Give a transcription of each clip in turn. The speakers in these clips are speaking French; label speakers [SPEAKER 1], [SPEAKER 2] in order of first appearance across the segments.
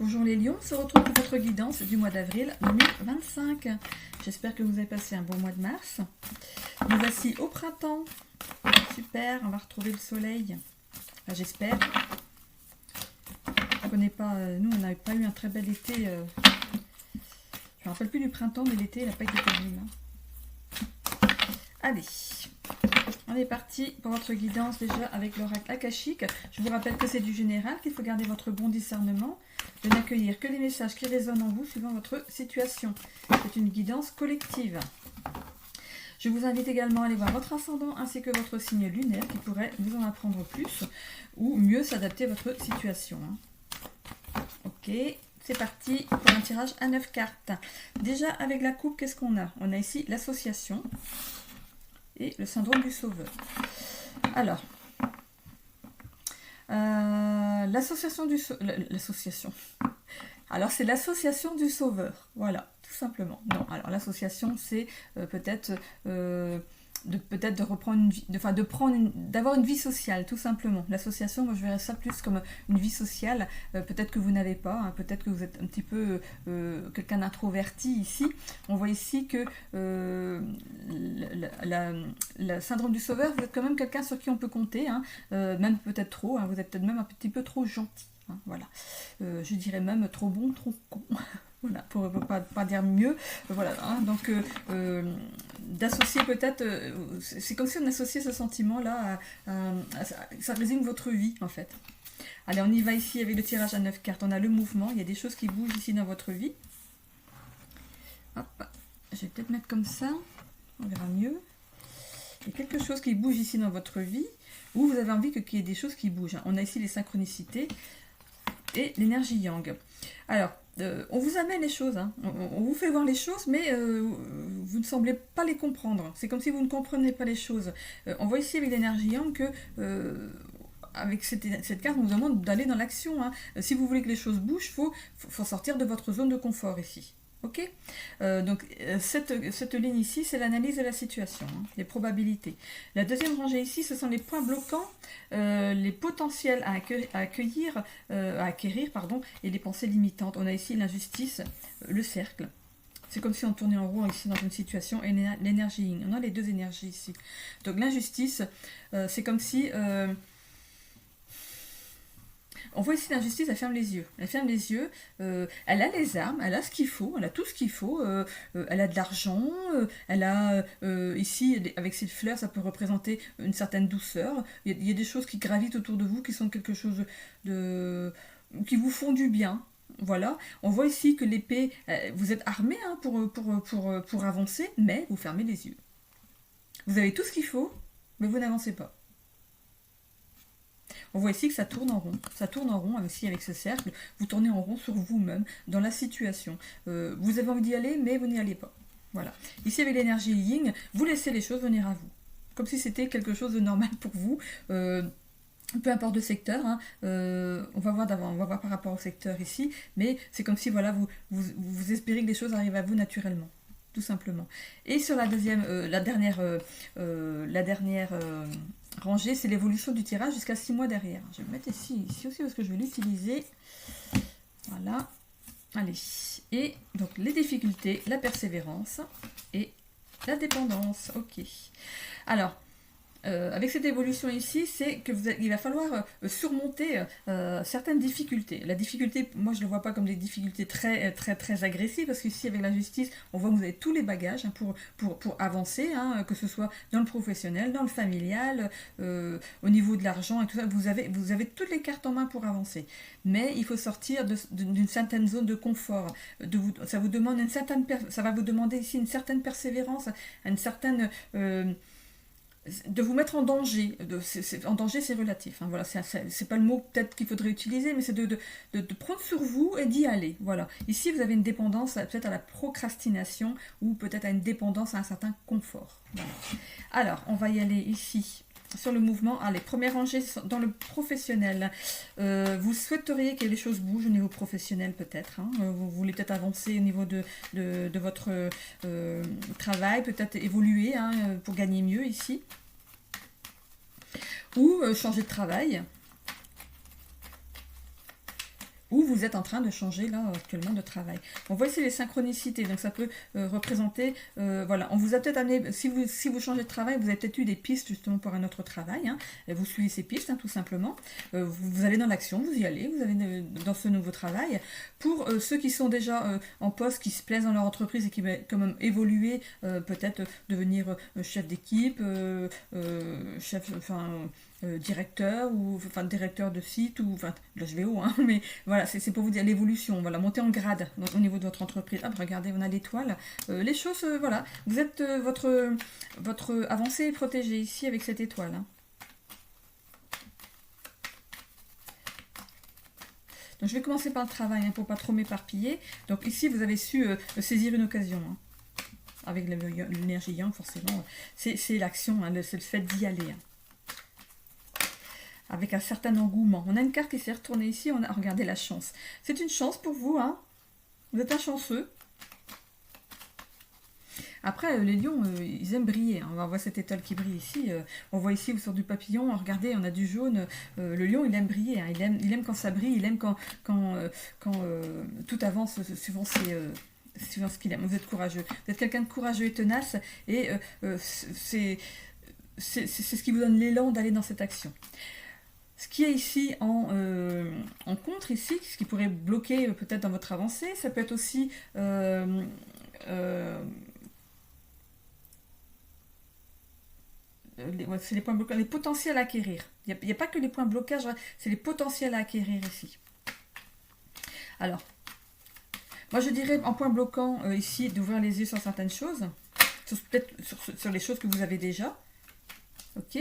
[SPEAKER 1] Bonjour les lions, on se retrouve pour votre guidance du mois d'avril 2025. J'espère que vous avez passé un bon mois de mars. Nous voici au printemps. Super, on va retrouver le soleil. Enfin, j'espère. On connaît pas, nous on n'avait pas eu un très bel été. Je me rappelle plus du printemps, mais l'été il n'a pas été terrible. Allez, on est parti pour votre guidance déjà avec l'oracle akashique. Je vous rappelle que c'est du général, qu'il faut garder votre bon discernement, de n'accueillir que les messages qui résonnent en vous suivant votre situation. C'est une guidance collective. Je vous invite également à aller voir votre ascendant ainsi que votre signe lunaire qui pourrait vous en apprendre plus ou mieux s'adapter à votre situation. Ok, c'est parti pour un tirage à 9 cartes. Déjà avec la coupe, qu'est-ce qu'on a? On a ici l'association et le syndrome du sauveur. Alors, l'association du l'association. Alors c'est l'association du sauveur, voilà, tout simplement. Non, alors l'association c'est peut-être de reprendre une vie, d'avoir une vie sociale, tout simplement. L'association, moi je verrais ça plus comme une vie sociale. Peut-être que vous n'avez pas, hein, peut-être que vous êtes un petit peu quelqu'un d'introverti ici. On voit ici que le syndrome du sauveur, vous êtes quand même quelqu'un sur qui on peut compter, hein, même peut-être trop, hein, vous êtes peut-être même un petit peu trop gentil. Hein, voilà, je dirais même trop bon, trop con. Voilà, pour pas dire mieux. Voilà, hein, donc d'associer peut-être, c'est comme si on associait ce sentiment-là, ça résume votre vie en fait. Allez, on y va ici avec le tirage à 9 cartes. On a le mouvement, il y a des choses qui bougent ici dans votre vie. Hop, je vais peut-être mettre comme ça, on verra mieux. Il y a quelque chose qui bouge ici dans votre vie, où vous avez envie qu'il y ait des choses qui bougent. On a ici les synchronicités et l'énergie yang. Alors, on vous amène les choses, hein. On vous fait voir les choses, mais vous ne semblez pas les comprendre. C'est comme si vous ne comprenez pas les choses. On voit ici avec l'énergie yang que, avec cette carte, on vous demande d'aller dans l'action. Hein. Si vous voulez que les choses bougent, il faut sortir de votre zone de confort ici. Ok, donc cette ligne ici, c'est l'analyse de la situation, hein, les probabilités. La deuxième rangée ici, ce sont les points bloquants, les potentiels à acquérir, et les pensées limitantes. On a ici l'injustice, le cercle. C'est comme si on tournait en rond ici dans une situation, et l'énergie yin. On a les deux énergies ici. Donc l'injustice, c'est comme si... on voit ici l'injustice, elle ferme les yeux. Elle ferme les yeux, elle a les armes, elle a ce qu'il faut, elle a tout ce qu'il faut, elle a de l'argent, elle a ici, avec ces fleurs, ça peut représenter une certaine douceur. Il y a des choses qui gravitent autour de vous, qui sont quelque chose qui vous font du bien. Voilà, on voit ici que l'épée, vous êtes armé, hein, pour avancer, mais vous fermez les yeux. Vous avez tout ce qu'il faut, mais vous n'avancez pas. On voit ici que ça tourne en rond aussi avec ce cercle, vous tournez en rond sur vous-même, dans la situation. Vous avez envie d'y aller, mais vous n'y allez pas. Voilà. Ici avec l'énergie yin, vous laissez les choses venir à vous. Comme si c'était quelque chose de normal pour vous. Peu importe le secteur, hein, on va voir par rapport au secteur ici, mais c'est comme si voilà, vous espérez que les choses arrivent à vous naturellement. Tout simplement. Et sur la dernière rangée, c'est l'évolution du tirage jusqu'à 6 mois derrière. Je vais le mettre ici aussi parce que je vais l'utiliser. Voilà. Allez. Et donc les difficultés, la persévérance et la dépendance. Ok. Alors, avec cette évolution ici, c'est qu'il va falloir surmonter certaines difficultés. La difficulté, moi je ne le vois pas comme des difficultés très agressives, parce qu'ici avec la justice, on voit que vous avez tous les bagages, hein, pour avancer, hein, que ce soit dans le professionnel, dans le familial, au niveau de l'argent et tout ça, vous avez toutes les cartes en main pour avancer. Mais il faut sortir d'une certaine zone de confort. Ça va vous demander ici une certaine persévérance, une certaine... de vous mettre en danger. En danger, c'est relatif. Hein, voilà, c'est pas le mot peut-être qu'il faudrait utiliser, mais c'est de prendre sur vous et d'y aller. Voilà. Ici, vous avez une dépendance peut-être à la procrastination ou peut-être à une dépendance à un certain confort. Voilà. Alors, on va y aller ici sur le mouvement. Allez, première rangée dans le professionnel. Vous souhaiteriez que les choses bougent au niveau professionnel peut-être. Hein, vous voulez peut-être avancer au niveau de votre travail, peut-être évoluer, hein, pour gagner mieux ici. Ou changer de travail. Ou vous êtes en train de changer là actuellement de travail. On voit ici les synchronicités, donc ça peut représenter, voilà, on vous a peut-être amené, si vous changez de travail, vous avez peut-être eu des pistes justement pour un autre travail, hein, et vous suivez ces pistes tout simplement, vous allez dans l'action, vous y allez, vous allez dans ce nouveau travail. Pour ceux qui sont déjà en poste, qui se plaisent dans leur entreprise et qui veulent quand même évoluer, peut-être devenir chef d'équipe, chef, enfin directeur ou enfin directeur de site ou enfin là je vais haut hein, mais voilà c'est pour vous dire l'évolution, voilà, monter en grade au niveau de votre entreprise. Hop, regardez, on a l'étoile, les choses, voilà, vous êtes votre avancée est protégée ici avec cette étoile, hein. Donc je vais commencer par le travail, hein, pour pas trop m'éparpiller. Donc ici vous avez su saisir une occasion, hein, avec l'énergie yang, forcément c'est l'action, hein, c'est le fait d'y aller, hein, avec un certain engouement. On a une carte qui s'est retournée ici, on a regardé la chance. C'est une chance pour vous, hein. Vous êtes un chanceux. Après, les lions, ils aiment briller, hein. On va voir cette étoile qui brille ici. On voit ici, sur du papillon, regardez, on a du jaune. Le lion, il aime briller, hein. Il aime quand ça brille, il aime quand tout avance suivant ce qu'il aime. Vous êtes courageux. Vous êtes quelqu'un de courageux et tenace. Et c'est ce qui vous donne l'élan d'aller dans cette action. Ce qui est ici en contre, ici, ce qui pourrait bloquer peut-être dans votre avancée, ça peut être aussi c'est les points bloquants, les potentiels à acquérir. Il n'y a pas que les points blocages, c'est les potentiels à acquérir ici. Alors, moi je dirais en point bloquant ici d'ouvrir les yeux sur certaines choses, peut-être sur les choses que vous avez déjà. Ok,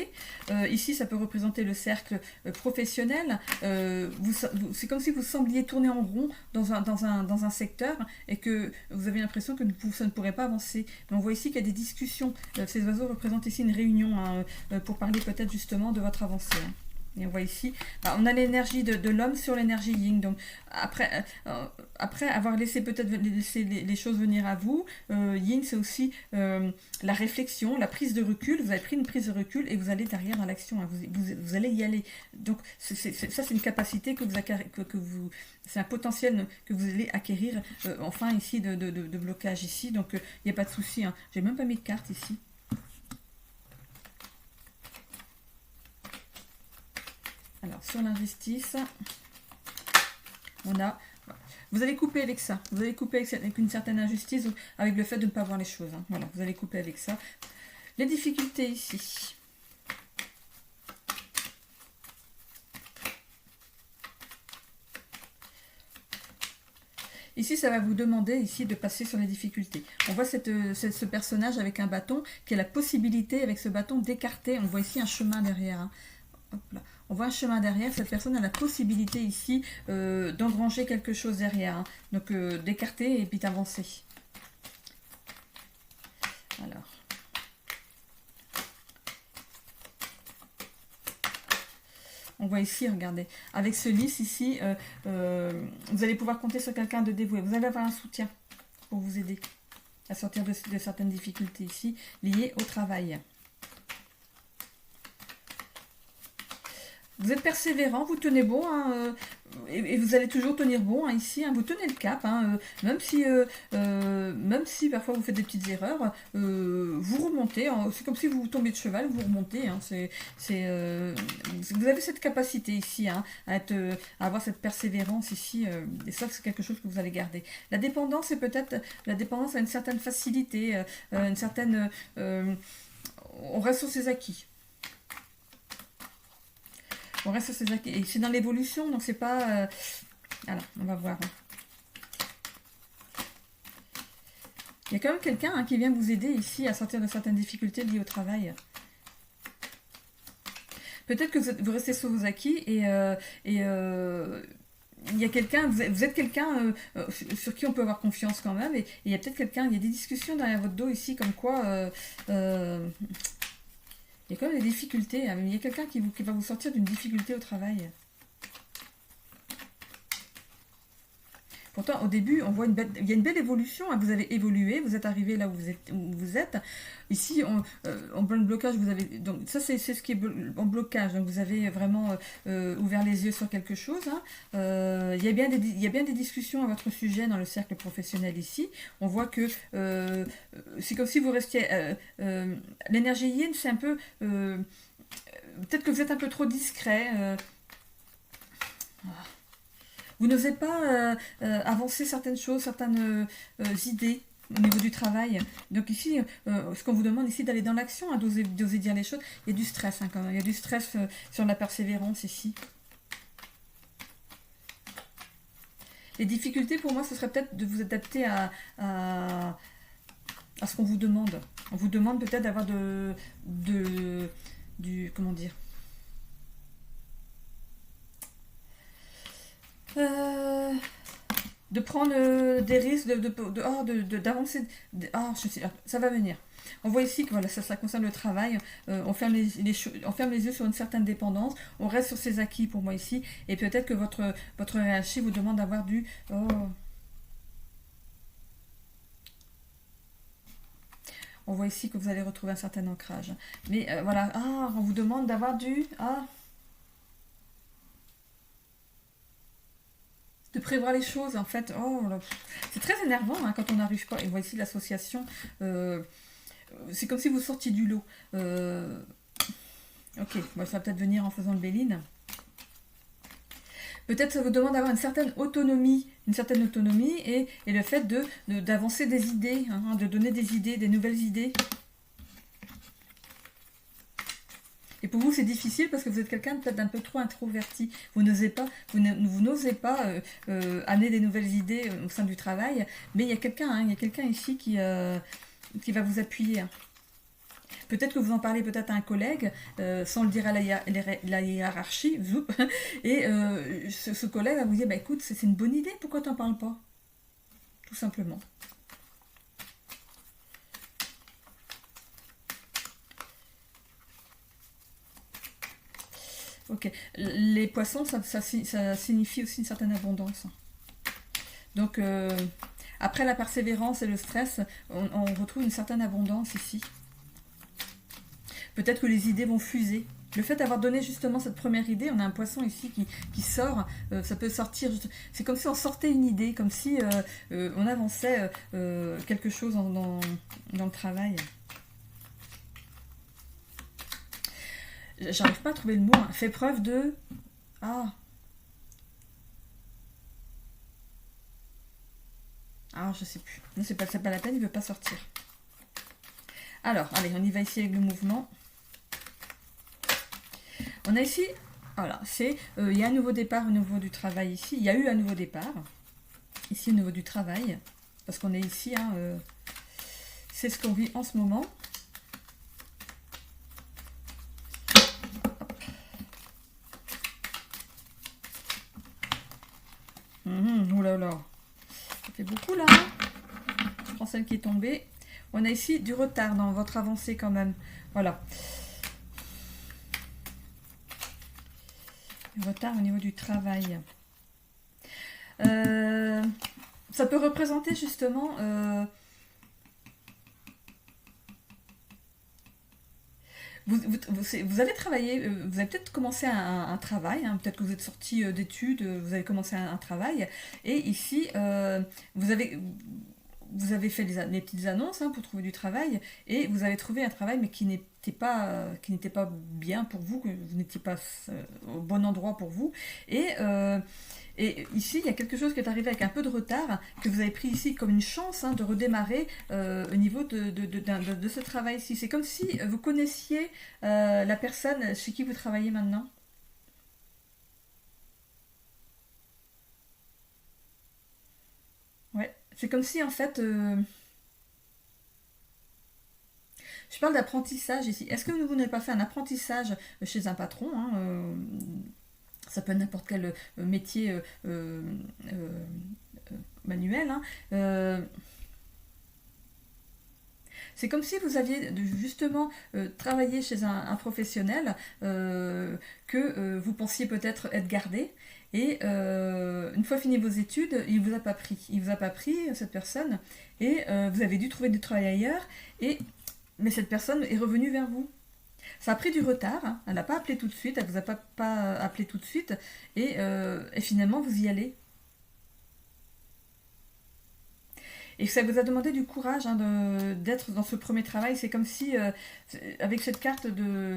[SPEAKER 1] ici ça peut représenter le cercle professionnel. C'est comme si vous sembliez tourner en rond dans un secteur et que vous avez l'impression que ça ne pourrait pas avancer. Mais on voit ici qu'il y a des discussions. Ces oiseaux représentent ici une réunion, hein, pour parler peut-être justement de votre avancée, hein. Et on voit ici, on a l'énergie de l'homme sur l'énergie yin. Donc après avoir laissé peut-être les choses venir à vous, yin c'est aussi la réflexion, la prise de recul. Vous avez pris une prise de recul et vous allez derrière dans l'action, hein. Vous allez y aller. Donc ça c'est une capacité c'est un potentiel que vous allez acquérir enfin ici de blocage ici. Donc il n'y a pas de souci, hein. J'ai même pas mis de carte ici. Alors, sur l'injustice, on a... Vous allez couper avec ça. Vous allez couper avec une certaine injustice, avec le fait de ne pas voir les choses, hein. Voilà, vous allez couper avec ça. Les difficultés ici. Ici, ça va vous demander ici de passer sur les difficultés. On voit ce personnage avec un bâton qui a la possibilité, avec ce bâton, d'écarter. On voit ici un chemin derrière, hein. Hop là. On voit un chemin derrière, cette personne a la possibilité ici d'engranger quelque chose derrière, hein. Donc d'écarter et puis d'avancer. Alors. On voit ici, regardez, avec ce lys ici, vous allez pouvoir compter sur quelqu'un de dévoué. Vous allez avoir un soutien pour vous aider à sortir de certaines difficultés ici, liées au travail. Vous êtes persévérant, vous tenez bon, hein, et vous allez toujours tenir bon, hein, ici, hein, vous tenez le cap, hein, même si parfois vous faites des petites erreurs, vous remontez, hein, c'est comme si vous tombez de cheval, vous remontez, hein, vous avez cette capacité ici, hein, à avoir cette persévérance ici, et ça c'est quelque chose que vous allez garder. La dépendance, c'est peut-être la dépendance à une certaine facilité, une certaine... on reste sur ses acquis. On reste sur ses acquis. Et c'est dans l'évolution, donc c'est pas... Alors, on va voir. Il y a quand même quelqu'un, hein, qui vient vous aider ici à sortir de certaines difficultés liées au travail. Peut-être que vous restez sur vos acquis et il y a quelqu'un, vous êtes quelqu'un sur qui on peut avoir confiance quand même. Et il y a peut-être quelqu'un, il y a des discussions derrière votre dos ici comme quoi... il y a quand même des difficultés. Il y a quelqu'un qui va vous sortir d'une difficulté au travail. Pourtant, au début, on voit il y a une belle évolution, hein. Vous avez évolué, vous êtes arrivé là où vous êtes. Ici, en blocage, vous avez... Donc ça, c'est ce qui est en blocage. Donc vous avez vraiment ouvert les yeux sur quelque chose, hein. Il y a bien des discussions à votre sujet dans le cercle professionnel ici. On voit que c'est comme si vous restiez... l'énergie yin, c'est un peu... peut-être que vous êtes un peu trop discret. Vous n'osez pas avancer certaines choses, certaines idées au niveau du travail. Donc ici, ce qu'on vous demande ici, d'aller dans l'action, hein, d'oser dire les choses. Il y a du stress, hein, quand même. Il y a du stress sur la persévérance ici. Les difficultés, pour moi, ce serait peut-être de vous adapter à ce qu'on vous demande. On vous demande peut-être d'avoir comment dire, de prendre des risques, d'avancer. Ça va venir. On voit ici que voilà, ça concerne le travail. On ferme on ferme les yeux sur une certaine dépendance. On reste sur ses acquis pour moi ici. Et peut-être que votre hiérarchie vous demande d'avoir du... Oh. On voit ici que vous allez retrouver un certain ancrage. Mais voilà, on vous demande d'avoir du... de prévoir les choses, en fait. Oh, c'est très énervant, hein, quand on n'arrive pas. Et voici ici l'association. C'est comme si vous sortiez du lot. Ok, bon, ça va peut-être venir en faisant le béline. Peut-être ça vous demande d'avoir une certaine autonomie et le fait d'avancer des idées, hein, de donner des idées, des nouvelles idées. Et pour vous, c'est difficile parce que vous êtes quelqu'un peut-être d'un peu trop introverti. Vous n'osez pas amener des nouvelles idées au sein du travail. Mais il y a quelqu'un ici qui va vous appuyer, hein. Peut-être que vous en parlez peut-être à un collègue, sans le dire à la hiérarchie, et ce collègue va vous dire, bah, écoute, c'est une bonne idée, pourquoi tu n'en parles pas? Tout simplement. Ok, les poissons, ça signifie aussi une certaine abondance. Donc, après la persévérance et le stress, on retrouve une certaine abondance ici. Peut-être que les idées vont fuser. Le fait d'avoir donné justement cette première idée, on a un poisson ici qui sort, ça peut sortir, c'est comme si on sortait une idée, comme si on avançait quelque chose dans le travail. J'arrive pas à trouver le mot, hein. Fait preuve de... je sais plus. Non, c'est pas la peine, il veut pas sortir. Alors, allez, on y va ici avec le mouvement. On a ici, voilà, il y a un nouveau départ au niveau du travail ici. Il y a eu un nouveau départ, ici au niveau du travail, parce qu'on est ici, hein, c'est ce qu'on vit en ce moment. Oulala, ça fait beaucoup là. Je prends celle qui est tombée. On a ici du retard dans votre avancée quand même. Voilà. Retard au niveau du travail. Ça peut représenter justement vous avez travaillé, vous avez peut-être commencé un travail, hein, peut-être que vous êtes sorti d'études, vous avez commencé un travail, et ici vous avez fait les petites annonces, hein, pour trouver du travail, et vous avez trouvé un travail mais qui n'était pas bien pour vous, que vous n'étiez pas au bon endroit pour vous, et ici, il y a quelque chose qui est arrivé avec un peu de retard, que vous avez pris ici comme une chance, hein, de redémarrer au niveau de ce travail-ci. C'est comme si vous connaissiez la personne chez qui vous travaillez maintenant. Ouais, c'est comme si en fait... je parle d'apprentissage ici. Est-ce que vous n'avez pas fait un apprentissage chez un patron, hein, ça peut être n'importe quel métier manuel, hein, C'est comme si vous aviez justement travaillé chez un professionnel que vous pensiez peut-être être gardé. Et une fois fini vos études, il vous a pas pris. Il vous a pas pris, cette personne, et vous avez dû trouver du travail ailleurs, mais cette personne est revenue vers vous. Ça a pris du retard, hein. Elle n'a pas appelé tout de suite, elle vous a pas appelé tout de suite, et finalement vous y allez. Et ça vous a demandé du courage, hein, d'être dans ce premier travail. C'est comme si, avec cette carte de...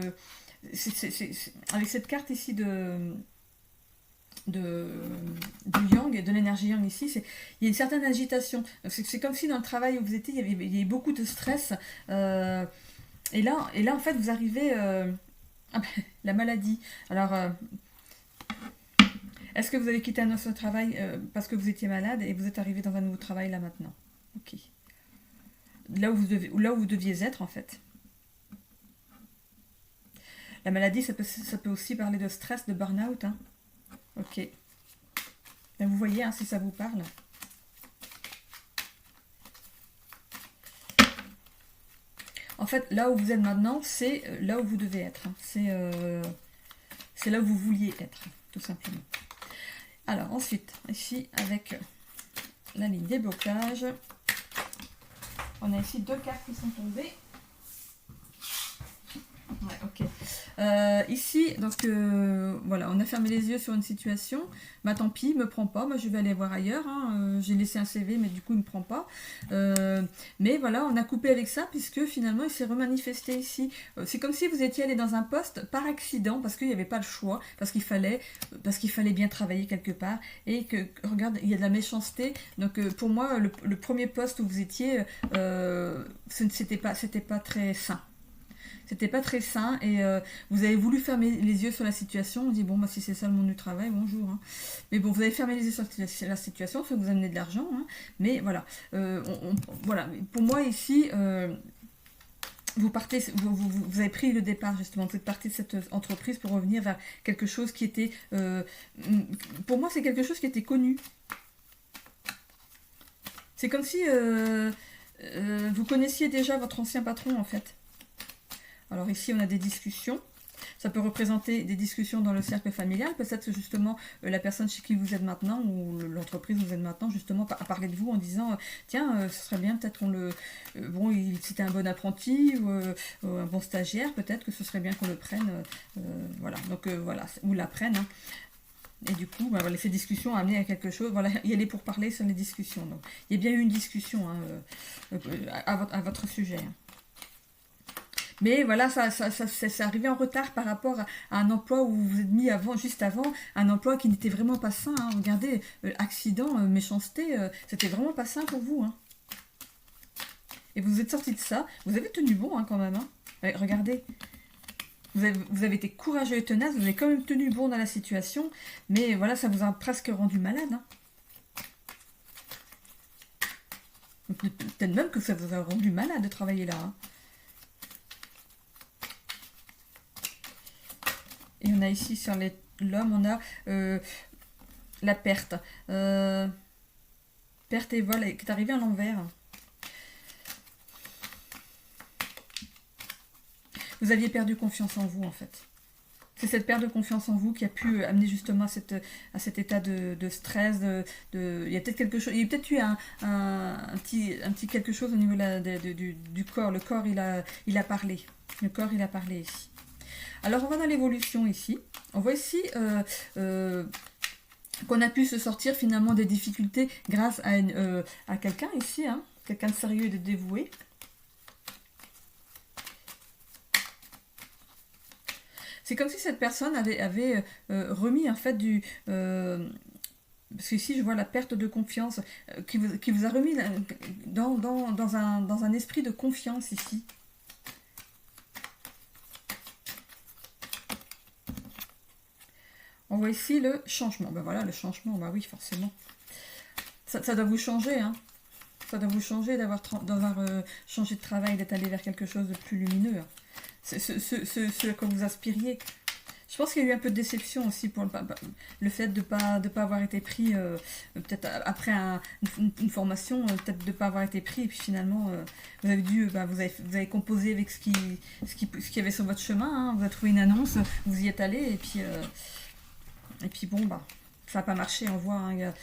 [SPEAKER 1] avec cette carte ici du yang, de l'énergie yang ici, il y a une certaine agitation. C'est comme si dans le travail où vous étiez, il y avait beaucoup de stress. Et là, en fait, vous arrivez... la maladie. Alors, est-ce que vous avez quitté un ancien travail parce que vous étiez malade et vous êtes arrivé dans un nouveau travail là maintenant? Ok. Là où vous deviez être, en fait. La maladie, ça peut aussi parler de stress, de burn-out, hein. Ok. Ben, vous voyez, hein, si ça vous parle. En fait, là où vous êtes maintenant, c'est là où vous devez être. Hein. C'est là où vous vouliez être, tout simplement. Alors, ensuite, ici, avec la ligne des blocages, on a ici 2 cartes qui sont tombées. Ouais, ok. Ici, donc voilà, on a fermé les yeux sur une situation. Bah tant pis, il me prend pas. Moi, je vais aller voir ailleurs. Hein. J'ai laissé un CV, mais du coup, il me prend pas. Mais voilà, on a coupé avec ça puisque finalement, il s'est remanifesté ici. C'est comme si vous étiez allé dans un poste par accident parce qu'il n'y avait pas le choix, parce qu'il fallait bien travailler quelque part et que regarde, il y a de la méchanceté. Donc pour moi, le premier poste où vous étiez, c'était pas très sain. C'était pas très sain et vous avez voulu fermer les yeux sur la situation. On dit bon bah si c'est ça le monde du travail, bonjour. Hein. Mais bon, vous avez fermé les yeux sur la situation, ça vous amener de l'argent. Hein. Mais voilà, voilà. Pour moi ici, vous partez, vous avez pris le départ justement. Vous êtes parti de cette entreprise pour revenir vers quelque chose qui était, pour moi c'est quelque chose qui était connu. C'est comme si vous connaissiez déjà votre ancien patron en fait. Alors ici, on a des discussions. Ça peut représenter des discussions dans le cercle familial. Peut-être justement la personne chez qui vous êtes maintenant ou l'entreprise où vous êtes maintenant, justement, a parlé de vous en disant tiens, ce serait bien peut-être qu'on le... bon, c'était un bon apprenti ou un bon stagiaire, peut-être que ce serait bien qu'on le prenne. Voilà, donc voilà, ou la prenne. Hein. Et du coup, bah, voilà, ces discussions ont amené à quelque chose. Voilà, il y a les pourparlers sur les discussions. Donc, il y a bien eu une discussion hein, à votre sujet. Hein. Mais voilà, ça arrivait en retard par rapport à un emploi où vous vous êtes mis juste avant, un emploi qui n'était vraiment pas sain. Hein. Regardez, accident, méchanceté, c'était vraiment pas sain pour vous. Hein. Et vous êtes sorti de ça, vous avez tenu bon hein, quand même. Hein. Regardez, vous avez été courageux et tenace, vous avez quand même tenu bon dans la situation, mais voilà, ça vous a presque rendu malade. Hein. Peut-être même que ça vous a rendu malade de travailler là. Hein. Et on a ici sur l'homme, on a la perte. Perte et vol qui est arrivé à l'envers. Vous aviez perdu confiance en vous en fait. C'est cette perte de confiance en vous qui a pu amener justement à cet état de stress. Il y a peut-être quelque chose. Il y a peut-être eu un petit quelque chose au niveau du corps. Le corps il a parlé. Le corps il a parlé ici. Alors on va dans l'évolution ici. On voit ici qu'on a pu se sortir finalement des difficultés grâce à quelqu'un ici, hein, quelqu'un de sérieux et de dévoué. C'est comme si cette personne avait remis en fait parce qu'ici je vois la perte de confiance qui vous a remis dans un esprit de confiance ici. On voit ici le changement. Ben voilà, le changement, bah oui, forcément. Ça doit vous changer, hein. Ça doit vous changer d'avoir changé de travail, d'être allé vers quelque chose de plus lumineux. C'est ce que vous aspiriez. Je Je pense qu'il y a eu un peu de déception aussi pour le fait de pas avoir été pris, peut-être après une formation, peut-être de ne pas avoir été pris, et puis finalement, vous avez dû, vous avez composé avec ce qu'il y avait sur votre chemin, hein. Vous avez trouvé une annonce, vous y êtes allé, et puis bon, ça n'a pas marché, on voit, hein,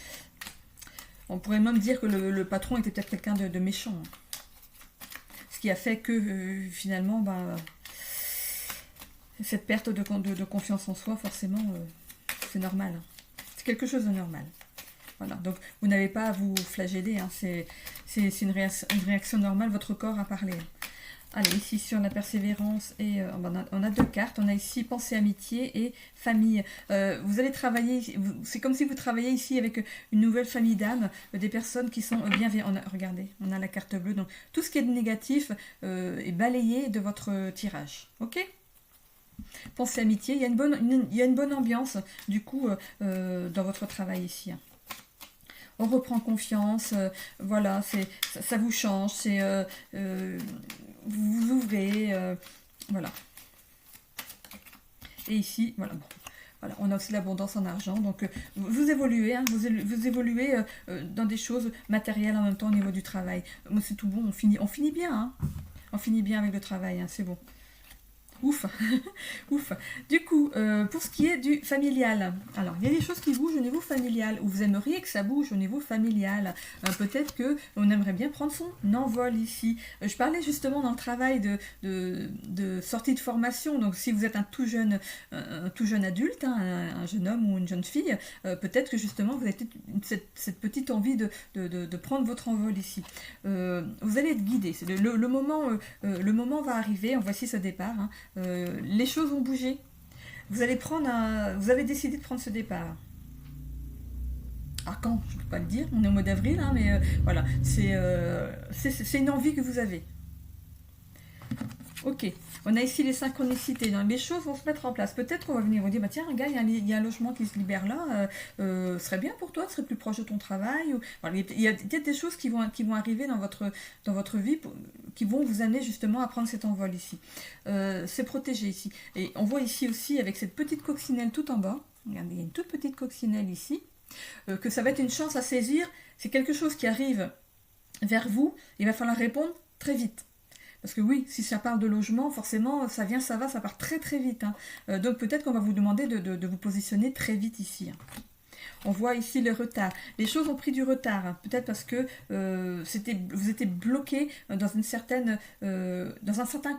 [SPEAKER 1] on pourrait même dire que le patron était peut-être quelqu'un de méchant, hein. Ce qui a fait que finalement, cette perte de confiance en soi, forcément, c'est normal. C'est quelque chose de normal. Voilà. Donc, vous n'avez pas à vous flageller, hein. C'est une réaction normale. Votre corps a parlé. Allez, ici, sur la persévérance, et on a 2 cartes. On a ici pensée, amitié et famille. Vous allez travailler, c'est comme si vous travailliez ici avec une nouvelle famille d'âmes, des personnes qui sont bienveillantes. Regardez, on a la carte bleue. Donc, tout ce qui est négatif est balayé de votre tirage. Ok ? Pensez amitié, il y a une bonne ambiance du coup dans votre travail ici. On reprend confiance, voilà, ça vous change, vous vous ouvrez, voilà. Et ici, voilà, bon. Voilà, on a aussi l'abondance en argent, donc vous évoluez, hein, vous évoluez dans des choses matérielles en même temps au niveau du travail. C'est tout bon, on finit bien, hein. On finit bien avec le travail, hein, c'est bon. Ouf, ouf. Du coup, pour ce qui est du familial, alors il y a des choses qui bougent au niveau familial, ou vous aimeriez que ça bouge au niveau familial. Peut-être qu'on aimerait bien prendre son envol ici. Je parlais justement dans le travail de sortie de formation, donc si vous êtes un tout jeune adulte, hein, un jeune homme ou une jeune fille, peut-être que justement vous avez cette petite envie de prendre votre envol ici. Vous allez être guidé. Le moment va arriver, voici ce départ, hein. Les choses vont bouger. Vous avez décidé de prendre ce départ. Ah, quand? Je ne peux pas le dire, on est au mois d'avril, hein, mais voilà, c'est une envie que vous avez. Ok, on a ici les synchronicités. Donc, les choses vont se mettre en place. Peut-être qu'on va venir vous dire, tiens, regarde, il y a un logement qui se libère là, ce serait bien pour toi, tu serais plus proche de ton travail. Voilà, il y a peut-être des choses qui vont arriver dans votre vie, qui vont vous amener justement à prendre cet envol ici. C'est protégé ici. Et on voit ici aussi, avec cette petite coccinelle tout en bas, regardez, il y a une toute petite coccinelle ici, que ça va être une chance à saisir. C'est quelque chose qui arrive vers vous, il va falloir répondre très vite. Parce que oui, si ça parle de logement, forcément, ça vient, ça va, ça part très très vite, hein. Donc peut-être qu'on va vous demander de vous positionner très vite ici, hein. On voit ici le retard. Les choses ont pris du retard, hein. Peut-être parce que vous étiez bloqué dans un certain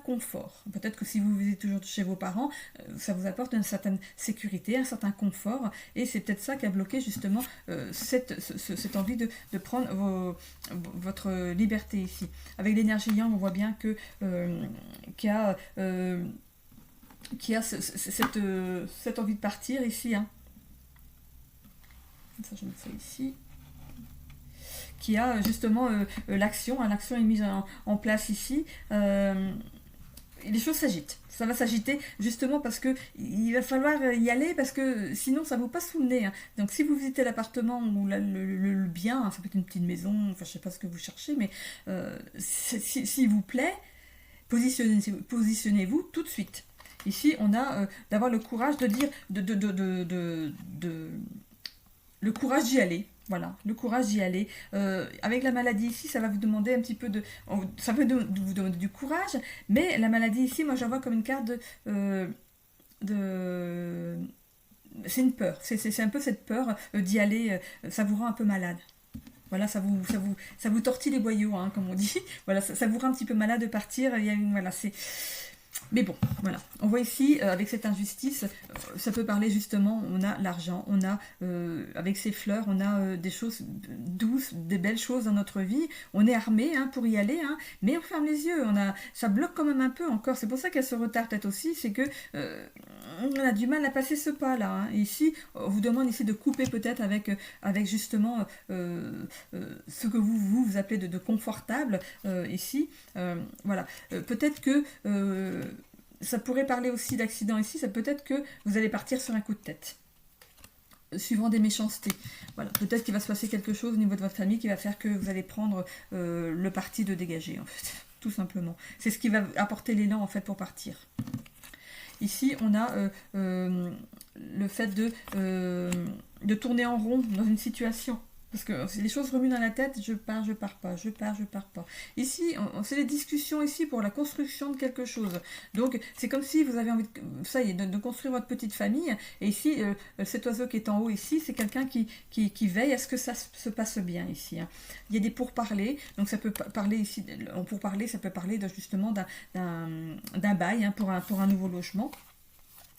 [SPEAKER 1] confort. Peut-être que si vous vivez toujours chez vos parents, ça vous apporte une certaine sécurité, un certain confort. Et c'est peut-être ça qui a bloqué justement cette envie de prendre votre liberté ici. Avec l'énergie yang, on voit bien qu'il y a cette envie de partir ici, hein. Ça, je mets ça ici. Qui a justement l'action. L'action est mise en place ici. Les choses s'agitent. Ça va s'agiter justement parce que il va falloir y aller, parce que sinon ça vous passe sous le nez, hein. Donc si vous visitez l'appartement ou le bien, hein, ça peut être une petite maison, enfin je sais pas ce que vous cherchez, mais s'il vous plaît, positionnez-vous tout de suite. Ici, on a d'avoir le courage de dire le courage d'y aller. Voilà, le courage d'y aller. Avec la maladie ici, ça va vous demander un petit peu ça peut vous demander du courage, mais la maladie ici, moi j'en vois comme une carte c'est une peur. C'est un peu cette peur d'y aller, ça vous rend un peu malade. Voilà, ça vous tortille les boyaux, hein, comme on dit. Voilà, ça vous rend un petit peu malade de partir. Voilà, c'est... Mais bon, voilà. On voit ici, avec cette injustice, ça peut parler justement, on a l'argent, on a, avec ces fleurs, on a des choses douces, des belles choses dans notre vie. On est armé, hein, pour y aller, hein, mais on ferme les yeux. Ça bloque quand même un peu encore. C'est pour ça qu'il y a ce retard peut-être aussi, c'est que on a du mal à passer ce pas-là, hein. Et ici, on vous demande ici de couper peut-être avec justement ce que vous appelez de confortable ici. Voilà. Peut-être que ça pourrait parler aussi d'accident ici, ça peut-être que vous allez partir sur un coup de tête, suivant des méchancetés. Voilà, peut-être qu'il va se passer quelque chose au niveau de votre famille qui va faire que vous allez prendre le parti de dégager, en fait, tout simplement. C'est ce qui va apporter l'élan, en fait, pour partir. ici, on a le fait de tourner en rond dans une situation. Parce que les choses remuent dans la tête, je pars pas, je pars pas. Ici, c'est des discussions ici pour la construction de quelque chose. Donc, c'est comme si vous avez envie, ça y est, de construire votre petite famille. Et ici, cet oiseau qui est en haut ici, c'est quelqu'un qui veille à ce que ça se passe bien ici. Hein. Il y a des pourparlers, donc ça peut parler ici, ça peut parler justement d'un bail hein, pour un nouveau logement.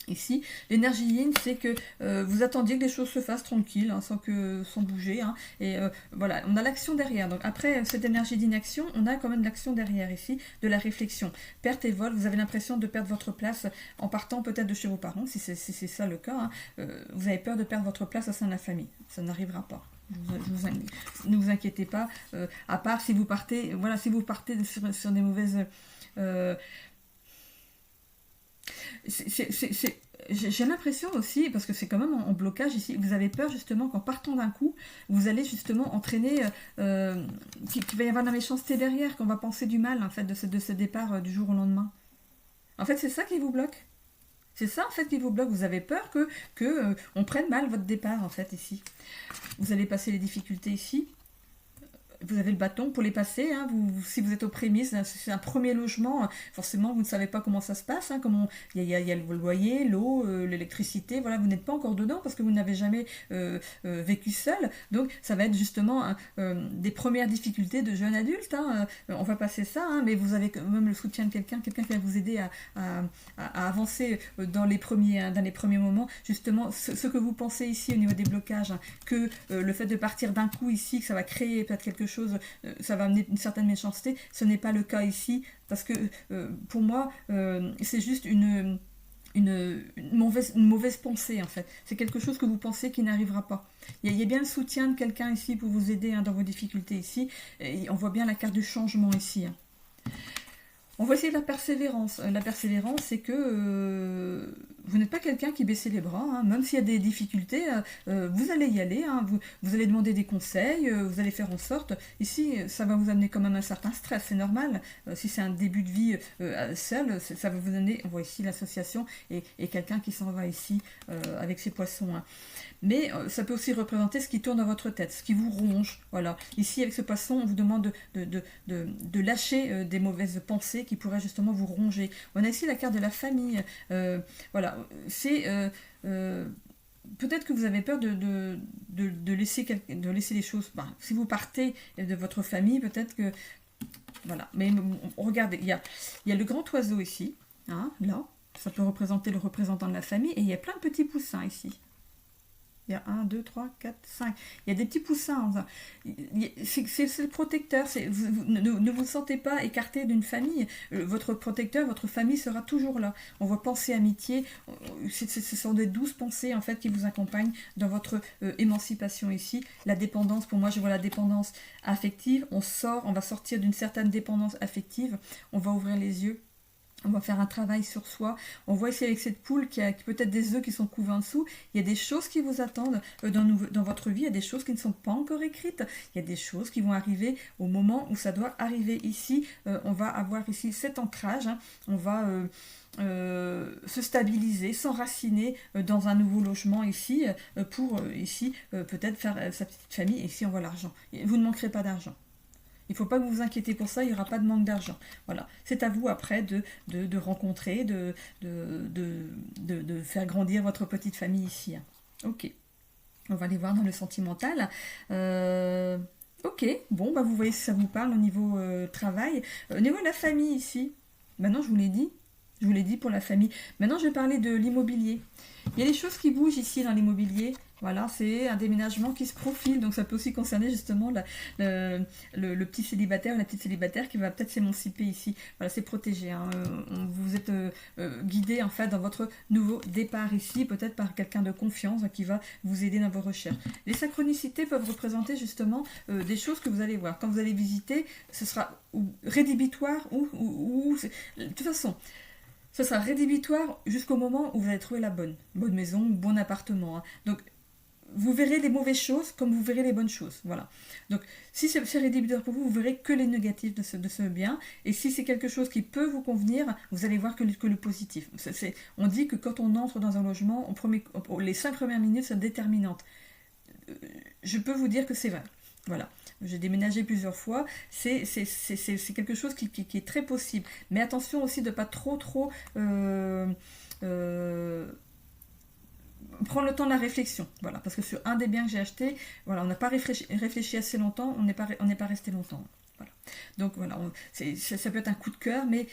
[SPEAKER 1] Ici, l'énergie yin, c'est que vous attendiez que les choses se fassent tranquilles, hein, sans bouger. Hein, et voilà, on a l'action derrière. Donc après cette énergie d'inaction, on a quand même l'action derrière ici, de la réflexion. Perte et vol, vous avez l'impression de perdre votre place en partant peut-être de chez vos parents, si c'est ça le cas. Hein, vous avez peur de perdre votre place au sein de la famille. Ça n'arrivera pas. Ne vous inquiétez pas, à part si vous partez, voilà, si vous partez sur des mauvaises... J'ai l'impression aussi, parce que c'est quand même en blocage ici, vous avez peur justement qu'en partant d'un coup, vous allez justement entraîner qu'il va y avoir de la méchanceté derrière, qu'on va penser du mal en fait de ce départ du jour au lendemain. En fait, c'est ça qui vous bloque. C'est ça en fait qui vous bloque. Vous avez peur que on prenne mal votre départ en fait ici. Vous allez passer les difficultés ici. Vous avez le bâton pour les passer, hein, si vous êtes aux prémices, c'est un premier logement, forcément vous ne savez pas comment ça se passe, hein, il y a le loyer, l'eau, l'électricité, voilà, vous n'êtes pas encore dedans parce que vous n'avez jamais vécu seul, donc ça va être justement des premières difficultés de jeunes adultes, hein, on va passer ça, hein, mais vous avez quand même le soutien de quelqu'un qui va vous aider à avancer dans les premiers moments, justement ce que vous pensez ici au niveau des blocages, hein, que le fait de partir d'un coup ici, que ça va créer peut-être quelque chose, ça va amener une certaine méchanceté, ce n'est pas le cas ici, parce que pour moi, c'est juste une mauvaise pensée en fait. C'est quelque chose que vous pensez qui n'arrivera pas. Il y a bien le soutien de quelqu'un ici pour vous aider hein, dans vos difficultés ici, et on voit bien la carte du changement ici. Hein. On va essayer de la persévérance. La persévérance, c'est que vous n'êtes pas quelqu'un qui baisse les bras. Hein. Même s'il y a des difficultés, vous allez y aller. Hein. Vous allez demander des conseils, vous allez faire en sorte. Ici, ça va vous amener quand même un certain stress, c'est normal. Si c'est un début de vie seul, ça va vous amener, on voit ici l'association et quelqu'un qui s'en va ici avec ses poissons. Hein. Mais ça peut aussi représenter ce qui tourne dans votre tête, ce qui vous ronge. Voilà. Ici, avec ce poisson, on vous demande de lâcher des mauvaises pensées qui pourraient justement vous ronger. On a ici la carte de la famille. Voilà. C'est... peut-être que vous avez peur de laisser les choses... Ben, si vous partez de votre famille, peut-être que... Voilà. Mais regardez, il y a le grand oiseau ici. Hein, là. Ça peut représenter le représentant de la famille. Et il y a plein de petits poussins ici. Il y a 1, 2, 3, 4, 5. Il y a des petits poussins. C'est le protecteur. Ne vous sentez pas écarté d'une famille. Votre protecteur, votre famille sera toujours là. On voit pensée, amitié. Ce sont des douces pensées en fait qui vous accompagnent dans votre émancipation ici. La dépendance, pour moi, je vois la dépendance affective. On va sortir d'une certaine dépendance affective. On va ouvrir les yeux. On va faire un travail sur soi. On voit ici avec cette poule qui a peut-être des œufs qui sont couverts en dessous. Il y a des choses qui vous attendent dans votre vie. Il y a des choses qui ne sont pas encore écrites. Il y a des choses qui vont arriver au moment où ça doit arriver. Ici, on va avoir ici cet ancrage. Hein. On va se stabiliser, s'enraciner dans un nouveau logement ici pour ici peut-être faire sa petite famille. Et ici, on voit l'argent. Vous ne manquerez pas d'argent. Il ne faut pas que vous vous inquiétez pour ça, il n'y aura pas de manque d'argent. Voilà. C'est à vous après de rencontrer, de faire grandir votre petite famille ici. Ok. On va aller voir dans le sentimental. Ok. Bon, bah vous voyez si ça vous parle au niveau travail. Au niveau de la famille ici, maintenant je vous l'ai dit. Je vous l'ai dit pour la famille. Maintenant, je vais parler de l'immobilier. Il y a des choses qui bougent ici dans l'immobilier. Voilà, c'est un déménagement qui se profile. Donc, ça peut aussi concerner justement le petit célibataire ou la petite célibataire qui va peut-être s'émanciper ici. Voilà, c'est protégé. Hein. Vous êtes guidé en fait dans votre nouveau départ ici, peut-être par quelqu'un de confiance qui va vous aider dans vos recherches. Les synchronicités peuvent représenter justement des choses que vous allez voir. Quand vous allez visiter, ce sera rédhibitoire ou de toute façon... Ce sera rédhibitoire jusqu'au moment où vous allez trouver la bonne maison, bon appartement. Hein. Donc, vous verrez les mauvaises choses comme vous verrez les bonnes choses. Voilà. Donc, si c'est rédhibitoire pour vous, vous verrez que les négatifs de ce bien. Et si c'est quelque chose qui peut vous convenir, vous allez voir que le positif. On dit que quand on entre dans un logement, les 5 premières minutes sont déterminantes. Je peux vous dire que c'est vrai. Voilà. J'ai déménagé plusieurs fois. C'est quelque chose qui est très possible. Mais attention aussi de ne pas trop prendre le temps de la réflexion, voilà, parce que sur un des biens que j'ai acheté, voilà, on n'a pas réfléchi assez longtemps, on n'est pas resté longtemps, voilà. Donc voilà, ça peut être un coup de cœur, mais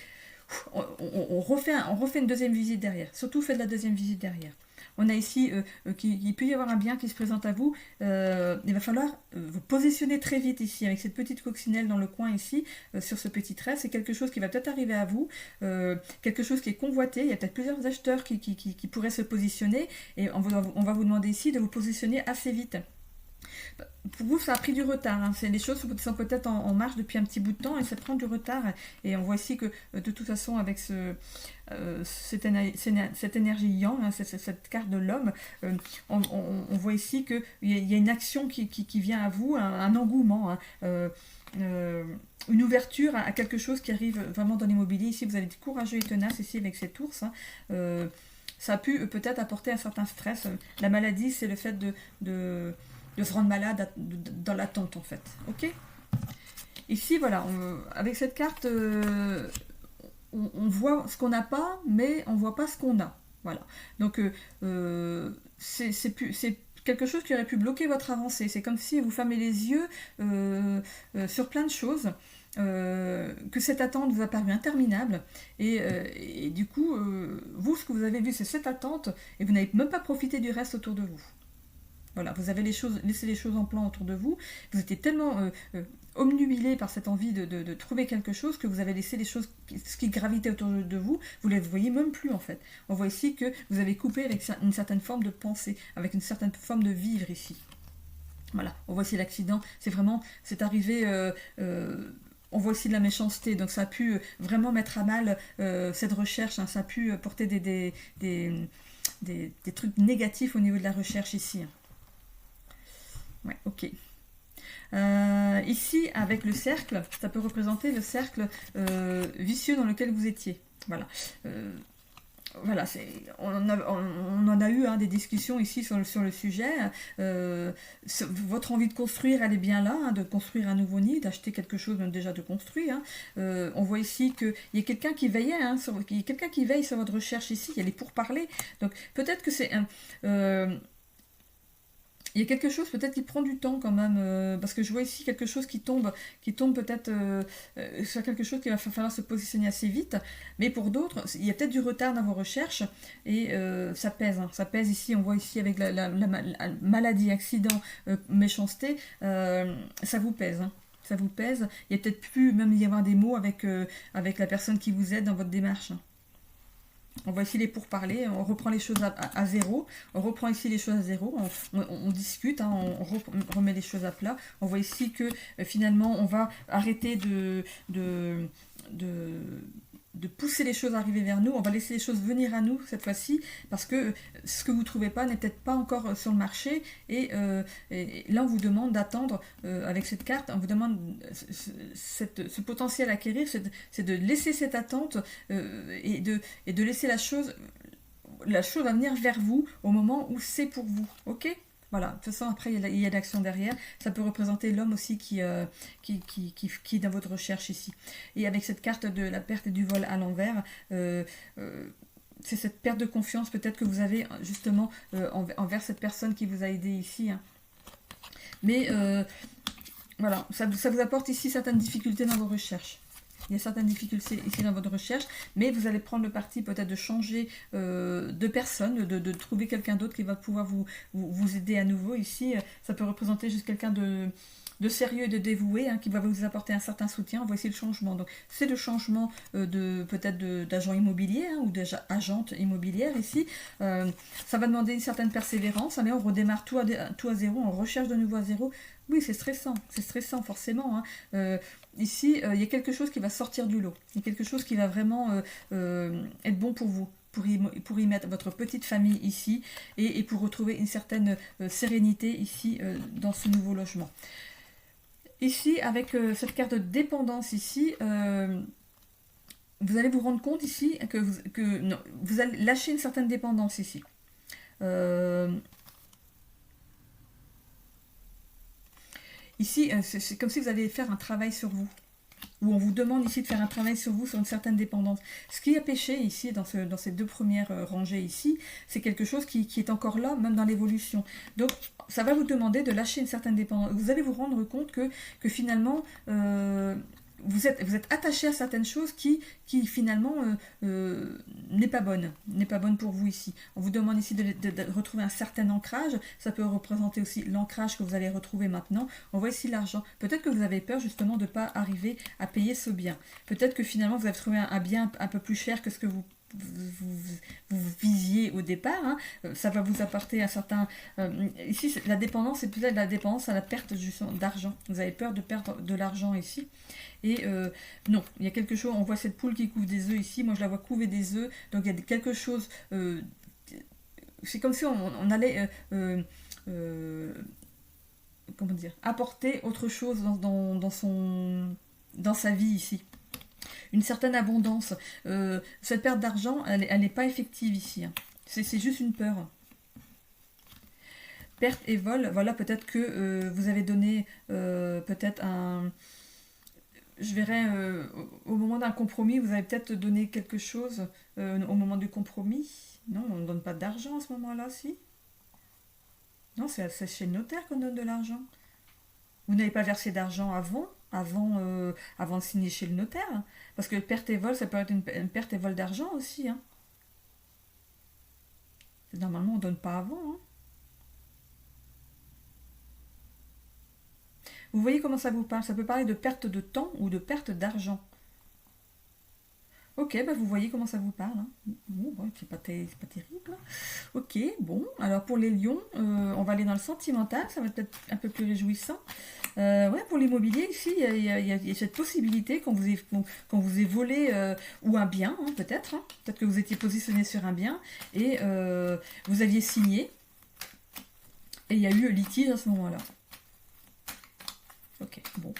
[SPEAKER 1] on refait une deuxième visite derrière, surtout faites la deuxième visite derrière. On a ici qu'il peut y avoir un bien qui se présente à vous. Il va falloir vous positionner très vite ici, avec cette petite coccinelle dans le coin ici, sur ce petit trait. C'est quelque chose qui va peut-être arriver à vous, quelque chose qui est convoité. Il y a peut-être plusieurs acheteurs qui pourraient se positionner, et on va vous demander ici de vous positionner assez vite. Pour vous, ça a pris du retard. Hein. Les choses sont peut-être en marche depuis un petit bout de temps et ça prend du retard. Et on voit ici que de toute façon, avec cette énergie yang, hein, cette carte de l'homme, on voit ici qu'il y a une action qui vient à vous, un engouement. Hein, une ouverture à quelque chose qui arrive vraiment dans l'immobilier. Ici, vous allez être courageux et tenace ici avec cet ours. Hein. Ça a pu peut-être apporter un certain stress. La maladie, c'est le fait de se rendre malade dans l'attente en fait. Ok. Ici, voilà, avec cette carte, on voit ce qu'on n'a pas, mais on voit pas ce qu'on a. Voilà. Donc, c'est quelque chose qui aurait pu bloquer votre avancée. C'est comme si vous fermez les yeux sur plein de choses. Que cette attente vous a paru interminable et du coup, vous, ce que vous avez vu, c'est cette attente et vous n'avez même pas profité du reste autour de vous. Voilà, vous avez laissé les choses en plan autour de vous. Vous étiez tellement omnubilé par cette envie de trouver quelque chose que vous avez laissé les choses qui gravitaient autour de vous. Vous ne les voyez même plus en fait. On voit ici que vous avez coupé avec une certaine forme de pensée, avec une certaine forme de vivre ici. Voilà, on voit ici l'accident. C'est arrivé... on voit aussi de la méchanceté, donc ça a pu vraiment mettre à mal cette recherche. Hein, ça a pu porter des trucs négatifs au niveau de la recherche ici. Ouais, ok. Ici, avec le cercle, ça peut représenter le cercle vicieux dans lequel vous étiez. Voilà. Voilà, on en a eu des discussions ici sur le sujet. Votre envie de construire, elle est bien là, hein, de construire un nouveau nid, d'acheter quelque chose même déjà de construit. Hein. On voit ici qu'il y a quelqu'un qui veillait, hein, quelqu'un qui veille sur votre recherche ici. Il y a les pourparlers. Donc peut-être que c'est il y a quelque chose peut-être qui prend du temps quand même, parce que je vois ici quelque chose qui tombe peut-être sur quelque chose qu'il va falloir se positionner assez vite, mais pour d'autres, il y a peut-être du retard dans vos recherches, et ça pèse, hein, ça pèse ici, on voit ici avec la maladie, accident, méchanceté, ça vous pèse, hein. Ça vous pèse, il y a peut-être plus même y avoir des mots avec la personne qui vous aide dans votre démarche. On va ici les pourparlers, on reprend les choses à zéro, on reprend ici les choses à zéro, on discute, hein, on remet les choses à plat. On voit ici que finalement on va arrêter de pousser les choses à arriver vers nous, on va laisser les choses venir à nous cette fois-ci, parce que ce que vous ne trouvez pas n'est peut-être pas encore sur le marché, et là on vous demande d'attendre, avec cette carte, on vous demande ce potentiel à acquérir, c'est de laisser cette attente et de laisser la chose va venir vers vous au moment où c'est pour vous, ok ? Voilà, de toute façon, après, il y a l'action derrière. Ça peut représenter l'homme aussi qui est dans votre recherche ici. Et avec cette carte de la perte et du vol à l'envers, c'est cette perte de confiance peut-être que vous avez justement envers cette personne qui vous a aidé ici. Hein. Mais voilà, ça vous apporte ici certaines difficultés dans vos recherches. Il y a certaines difficultés ici dans votre recherche, mais vous allez prendre le parti peut-être de changer de personne, de trouver quelqu'un d'autre qui va pouvoir vous aider à nouveau. Ici, ça peut représenter juste quelqu'un de sérieux et de dévoué, hein, qui va vous apporter un certain soutien. Voici le changement. Donc, c'est le changement peut-être d'agent immobilier, hein, ou d'agente immobilière ici. Ça va demander une certaine persévérance. Allez, on redémarre tout à zéro, on recherche de nouveau à zéro. Oui, c'est stressant forcément. Hein. Ici, il y a quelque chose qui va sortir du lot. Il y a quelque chose qui va vraiment être bon pour vous. pour y mettre votre petite famille ici et pour retrouver une certaine sérénité ici dans ce nouveau logement. Ici, avec cette carte de dépendance ici, vous allez vous rendre compte ici que non, vous allez lâcher une certaine dépendance ici. Ici, c'est comme si vous allez faire un travail sur vous. Où on vous demande ici de faire un travail sur vous, sur une certaine dépendance. Ce qui a péché ici, dans ces deux premières rangées ici, c'est quelque chose qui est encore là, même dans l'évolution. Donc, ça va vous demander de lâcher une certaine dépendance. Vous allez vous rendre compte que finalement, vous êtes attaché à certaines choses qui finalement n'est pas bonne pour vous ici. On vous demande ici de retrouver un certain ancrage. Ça peut représenter aussi l'ancrage que vous allez retrouver maintenant. On voit ici l'argent. Peut-être que vous avez peur justement de ne pas arriver à payer ce bien. Peut-être que finalement vous avez trouvé un bien un peu plus cher que ce que vous visiez au départ, hein. Ça va vous apporter un certain... ici, la dépendance, c'est peut-être la dépendance à la perte d'argent. Vous avez peur de perdre de l'argent ici. Et non, il y a quelque chose, on voit cette poule qui couve des œufs ici, moi je la vois couver des œufs, donc il y a quelque chose... c'est comme si on allait... comment dire, apporter autre chose dans sa vie ici. Une certaine abondance. Cette perte d'argent, elle n'est pas effective ici, hein. C'est juste une peur. Perte et vol, voilà, peut-être que vous avez donné peut-être un... Je verrai, au moment d'un compromis, vous avez peut-être donné quelque chose au moment du compromis. Non, on ne donne pas d'argent à ce moment-là, si. Non, c'est chez le notaire qu'on donne de l'argent. Vous n'avez pas versé d'argent avant de signer chez le notaire. Hein. Parce que perte et vol, ça peut être une perte et vol d'argent aussi. Hein. Normalement, on ne donne pas avant. Hein. Vous voyez comment ça vous parle? Ça peut parler de perte de temps ou de perte d'argent. Ok, bah vous voyez comment ça vous parle. Hein. Bon, ouais, c'est pas terrible. Ok, bon. Alors pour les lions, on va aller dans le sentimental. Ça va être peut-être un peu plus réjouissant. Ouais, pour l'immobilier, ici, il y a cette possibilité qu'on vous ait volé ou un bien, hein, peut-être. Hein. Peut-être que vous étiez positionné sur un bien et vous aviez signé. Et il y a eu litige à ce moment-là. Ok, bon.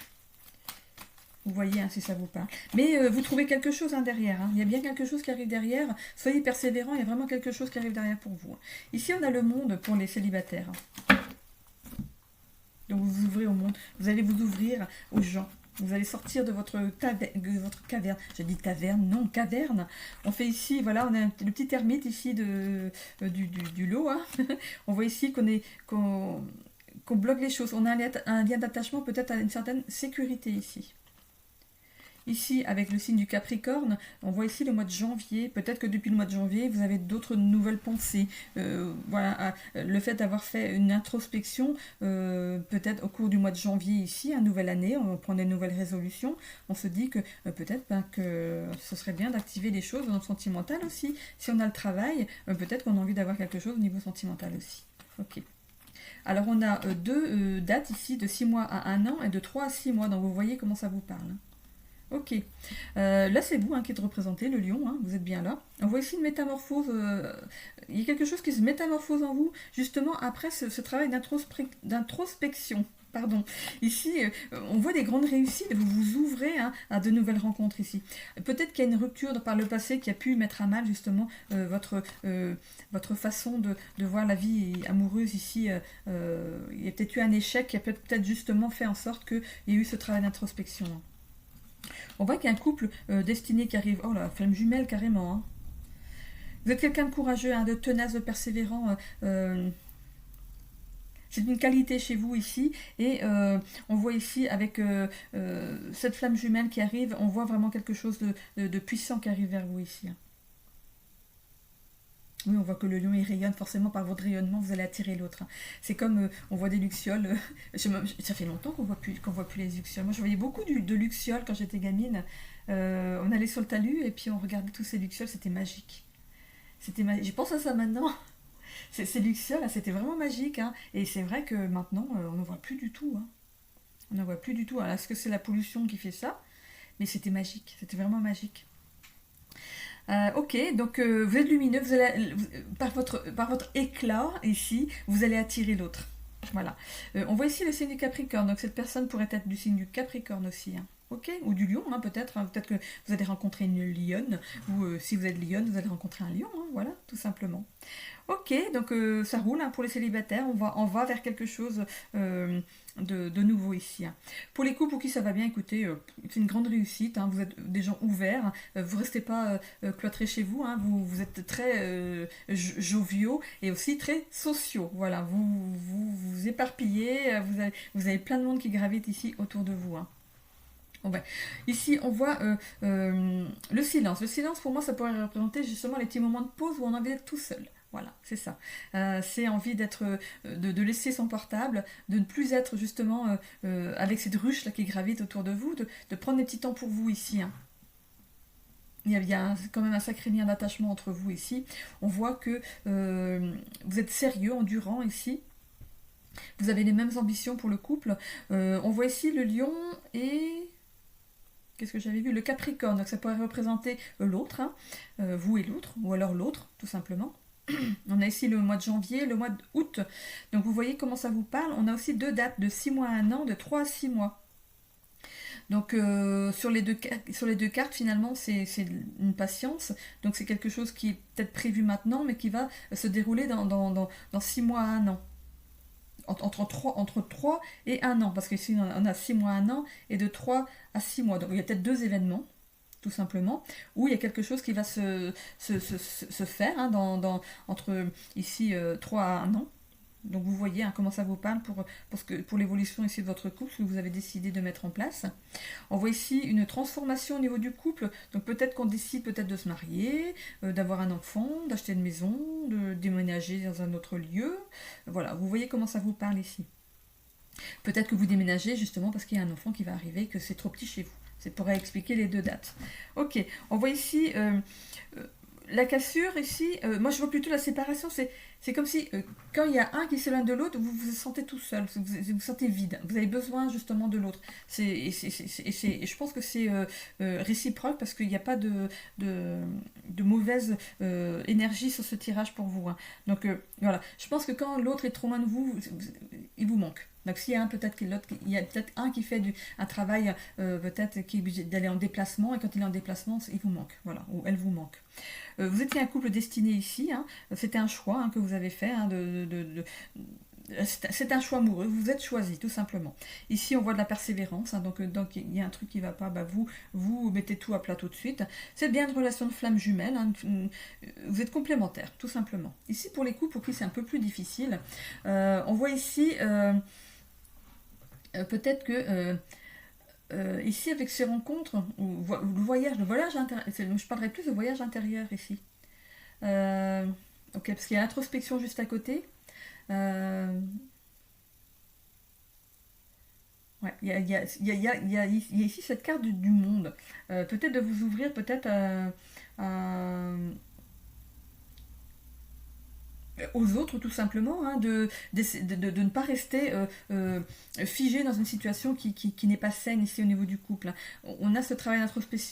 [SPEAKER 1] Vous voyez hein, si ça vous parle. Mais vous trouvez quelque chose hein, derrière. Hein. Il y a bien quelque chose qui arrive derrière. Soyez persévérants, il y a vraiment quelque chose qui arrive derrière pour vous. Ici, on a le monde pour les célibataires. Donc vous vous ouvrez au monde. Vous allez vous ouvrir aux gens. Vous allez sortir de votre caverne. J'ai dit taverne, non, caverne. On fait ici, voilà, on a le petit ermite ici du lot. Hein. On voit ici qu'on bloque les choses. On a un lien d'attachement peut-être à une certaine sécurité ici. Ici, avec le signe du Capricorne, on voit ici le mois de janvier. Peut-être que depuis le mois de janvier, vous avez d'autres nouvelles pensées. Voilà, le fait d'avoir fait une introspection, peut-être au cours du mois de janvier ici, une nouvelle année, on prend des nouvelles résolutions. On se dit que peut-être que ce serait bien d'activer des choses dans le sentimental aussi. Si on a le travail, peut-être qu'on a envie d'avoir quelque chose au niveau sentimental aussi. Ok. Alors on a deux dates ici, de 6 mois à 1 an et de 3 à 6 mois. Donc vous voyez comment ça vous parle. Ok, là c'est vous hein, qui êtes représenté, le lion, hein, vous êtes bien là. On voit ici une métamorphose, il y a quelque chose qui se métamorphose en vous, justement après ce travail d'introspection. Pardon. Ici, on voit des grandes réussites, vous vous ouvrez hein, à de nouvelles rencontres ici. Peut-être qu'il y a une rupture par le passé qui a pu mettre à mal justement votre façon de voir la vie amoureuse ici. Il y a peut-être eu un échec qui a peut-être justement fait en sorte qu'il y a eu ce travail d'introspection. Hein. On voit qu'il y a un couple destiné qui arrive. Oh là, flamme jumelle carrément. Hein. Vous êtes quelqu'un de courageux, hein, de tenace, de persévérant. C'est une qualité chez vous ici. Et on voit ici avec cette flamme jumelle qui arrive, on voit vraiment quelque chose de puissant qui arrive vers vous ici. Hein. Oui, on voit que le lion il rayonne, forcément par votre rayonnement, vous allez attirer l'autre. C'est comme on voit des lucioles. Ça fait longtemps qu'on voit plus les lucioles. Moi, je voyais beaucoup de lucioles quand j'étais gamine. On allait sur le talus et puis on regardait tous ces lucioles, c'était magique. Je pense à ça maintenant. Ces lucioles, c'était vraiment magique. Hein. Et c'est vrai que maintenant, on n'en voit plus du tout. Hein. On n'en voit plus du tout. Alors, est-ce que c'est la pollution qui fait ça? Mais c'était magique, c'était vraiment magique. Ok, donc vous êtes lumineux, par votre éclat ici, vous allez attirer l'autre. Voilà. On voit ici le signe du Capricorne, donc cette personne pourrait être du signe du Capricorne aussi. Hein. Ok, ou du lion, hein, peut-être. Hein. Peut-être que vous allez rencontrer une lionne, ou si vous êtes lionne, vous allez rencontrer un lion, hein, voilà, tout simplement. Ok, donc ça roule hein, pour les célibataires, on va vers quelque chose de nouveau ici. Hein. Pour les couples pour qui ça va bien, écoutez, c'est une grande réussite, hein, vous êtes des gens ouverts, hein, vous restez pas cloîtrés chez vous, hein, vous êtes très joviaux et aussi très sociaux, voilà, vous éparpillez, vous avez plein de monde qui gravite ici autour de vous. Hein. Bon ben, ici, on voit le silence. Le silence, pour moi, ça pourrait représenter justement les petits moments de pause où on a envie d'être tout seul. Voilà, c'est ça. C'est envie d'être, de laisser son portable, de ne plus être justement avec cette ruche là qui gravite autour de vous, de prendre des petits temps pour vous ici. Hein. Il y a quand même un sacré lien d'attachement entre vous ici. On voit que vous êtes sérieux, endurant ici. Vous avez les mêmes ambitions pour le couple. On voit ici le lion et qu'est-ce que j'avais vu? Le Capricorne, donc ça pourrait représenter l'autre, hein, vous et l'autre, ou alors l'autre, tout simplement. On a ici le mois de janvier, le mois d'août. Donc vous voyez comment ça vous parle. On a aussi deux dates de 6 mois à 1 an, de 3 à 6 mois. Donc sur les deux cartes, finalement, c'est une patience. Donc c'est quelque chose qui est peut-être prévu maintenant, mais qui va se dérouler dans 6 mois à 1 an. Entre 3 et 1 an, parce qu'ici on a 6 mois à 1 an, et de 3 à 6 mois. Donc il y a peut-être deux événements, tout simplement, où il y a quelque chose qui va se faire hein, entre ici 3 à 1 an. Donc vous voyez hein, comment ça vous parle pour l'évolution ici de votre couple, ce que vous avez décidé de mettre en place. On voit ici une transformation au niveau du couple. Donc peut-être qu'on décide peut-être de se marier, d'avoir un enfant, d'acheter une maison, de déménager dans un autre lieu. Voilà, vous voyez comment ça vous parle ici. Peut-être que vous déménagez justement parce qu'il y a un enfant qui va arriver, que c'est trop petit chez vous. Ça pourrait expliquer les deux dates. Ok, on voit ici la cassure ici, moi je vois plutôt la séparation, c'est comme si quand il y a un qui s'éloigne de l'autre, vous vous sentez tout seul, vous sentez vide, vous avez besoin justement de l'autre. Et je pense que c'est réciproque parce qu'il n'y a pas de mauvaise énergie sur ce tirage pour vous. Hein. Donc voilà, je pense que quand l'autre est trop loin de vous, il vous manque. Donc s'il y a un peut-être il y a peut-être un qui fait un travail peut-être qui est obligé d'aller en déplacement et quand il est en déplacement, il vous manque, voilà, ou elle vous manque. Vous étiez un couple destiné ici, hein, c'était un choix hein, que vous avez fait, hein, c'est un choix amoureux, vous êtes choisi tout simplement. Ici on voit de la persévérance, hein, donc il y a un truc qui ne va pas, bah, vous mettez tout à plat tout de suite. C'est bien une relation de flamme jumelle, hein, vous êtes complémentaires tout simplement. Ici pour les couples pour qui c'est un peu plus difficile, on voit ici peut-être que ici avec ces rencontres, ou le voyage intérieur, je parlerai plus de voyage intérieur ici. Ok, parce qu'il y a l'introspection juste à côté. Ouais, il y a ici cette carte du monde. Peut-être de vous ouvrir peut-être aux autres tout simplement, hein, de ne pas rester figé dans une situation qui n'est pas saine ici au niveau du couple. Hein. On a ce travail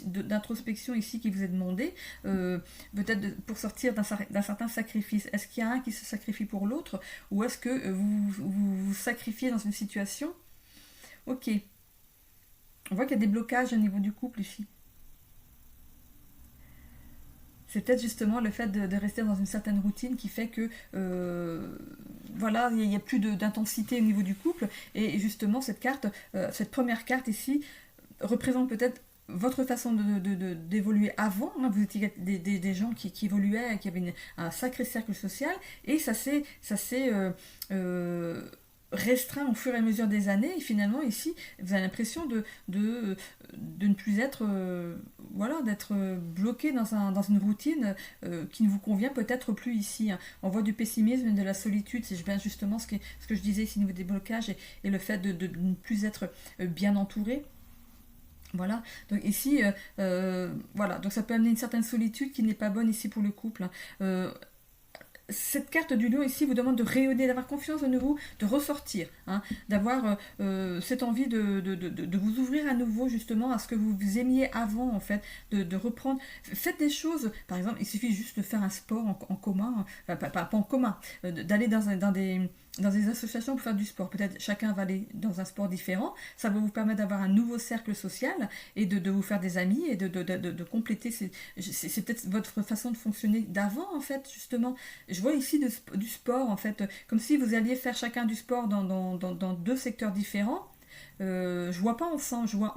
[SPEAKER 1] d'introspection ici qui vous est demandé, peut-être pour sortir d'un certain sacrifice. Est-ce qu'il y a un qui se sacrifie pour l'autre ou est-ce que vous sacrifiez dans une situation? Ok. On voit qu'il y a des blocages au niveau du couple ici. C'est peut-être justement le fait de rester dans une certaine routine qui fait que voilà, il n'y a plus d'intensité au niveau du couple. Et justement, cette carte, cette première carte ici, représente peut-être votre façon d'évoluer avant. Hein. Vous étiez des gens qui évoluaient, qui avaient un sacré cercle social, et ça s'est restreint au fur et à mesure des années, et finalement ici vous avez l'impression de ne plus être voilà, d'être bloqué dans une routine qui ne vous convient peut-être plus ici. Hein. On voit du pessimisme et de la solitude, c'est bien justement ce que je disais ici au niveau des blocages et le fait de ne plus être bien entouré. Voilà, donc ici, voilà, donc ça peut amener une certaine solitude qui n'est pas bonne ici pour le couple. Hein. cette carte du lion ici vous demande de rayonner, d'avoir confiance en vous, de ressortir, hein, d'avoir cette envie de vous ouvrir à nouveau justement à ce que vous aimiez avant en fait, de reprendre. Faites des choses, par exemple, il suffit juste de faire un sport en commun, enfin pas en commun, d'aller dans des associations pour faire du sport. Peut-être chacun va aller dans un sport différent. Ça va vous permettre d'avoir un nouveau cercle social et de vous faire des amis et de compléter. C'est peut-être votre façon de fonctionner d'avant, en fait, justement. Je vois ici du sport, en fait, comme si vous alliez faire chacun du sport dans deux secteurs différents. Je vois pas ensemble, je vois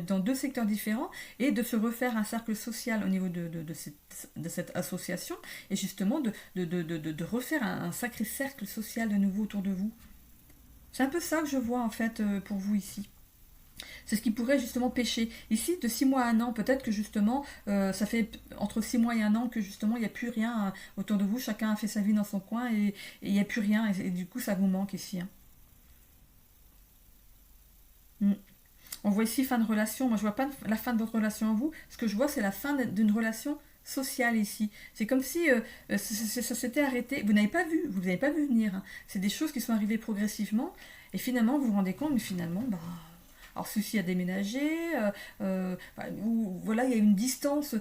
[SPEAKER 1] dans deux secteurs différents et de se refaire un cercle social au niveau de cette association et justement de refaire un sacré cercle social de nouveau autour de vous. C'est un peu ça que je vois en fait pour vous ici. C'est ce qui pourrait justement pêcher. Ici, de 6 mois à 1 an, peut-être que justement, ça fait entre 6 mois et 1 an que justement, il n'y a plus rien autour de vous. Chacun a fait sa vie dans son coin et il n'y a plus rien. Et du coup, ça vous manque ici. Hein. On voit ici fin de relation. Moi, je vois pas la fin de votre relation en vous. Ce que je vois, c'est la fin d'une relation sociale ici. C'est comme si ça s'était arrêté. Vous n'avez pas vu venir. Hein. C'est des choses qui sont arrivées progressivement. Et finalement, vous vous rendez compte, mais finalement, bah, alors celui-ci a déménagé, ou voilà, il y a une distance,